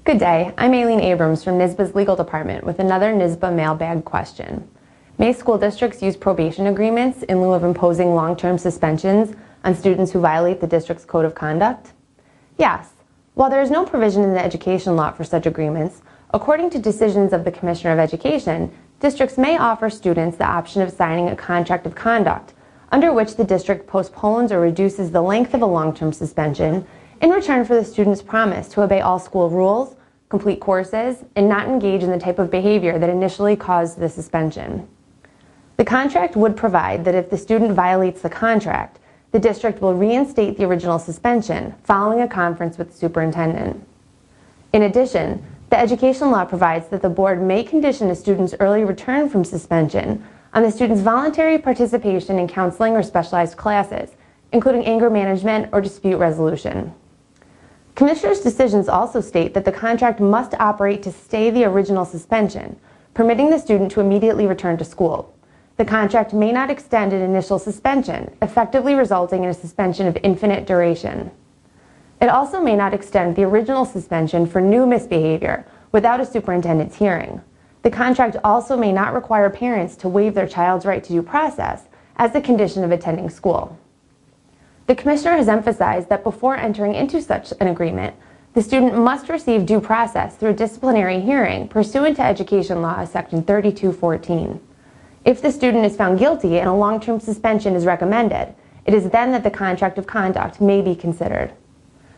Good day, I'm Aileen Abrams from NYSSBA's Legal Department with another NYSSBA Mailbag question. May school districts use probation agreements in lieu of imposing long-term suspensions on students who violate the district's code of conduct? Yes. While there is no provision in the education law for such agreements, according to decisions of the Commissioner of Education, districts may offer students the option of signing a contract of conduct, under which the district postpones or reduces the length of a long-term suspension in return for the student's promise to obey all school rules, complete courses, and not engage in the type of behavior that initially caused the suspension. The contract would provide that if the student violates the contract, the district will reinstate the original suspension following a conference with the superintendent. In addition, the education law provides that the board may condition a student's early return from suspension on the student's voluntary participation in counseling or specialized classes, including anger management or dispute resolution. Commissioner's decisions also state that the contract must operate to stay the original suspension, permitting the student to immediately return to school. The contract may not extend an initial suspension, effectively resulting in a suspension of infinite duration. It also may not extend the original suspension for new misbehavior without a superintendent's hearing. The contract also may not require parents to waive their child's right to due process as a condition of attending school. The Commissioner has emphasized that before entering into such an agreement, the student must receive due process through a disciplinary hearing pursuant to Education Law Section 3214. If the student is found guilty and a long-term suspension is recommended, it is then that the contract of conduct may be considered.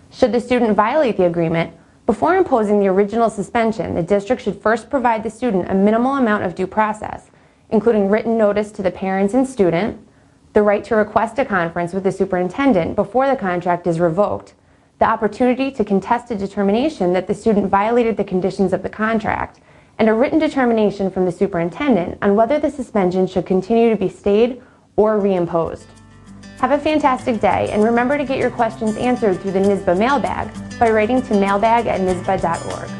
Should the student violate the agreement, before imposing the original suspension, the district should first provide the student a minimal amount of due process, including written notice to the parents and student, the right to request a conference with the superintendent before the contract is revoked, the opportunity to contest a determination that the student violated the conditions of the contract, and a written determination from the superintendent on whether the suspension should continue to be stayed or reimposed. Have a fantastic day, and remember to get your questions answered through the NYSSBA Mailbag by writing to mailbag@nyssba.org.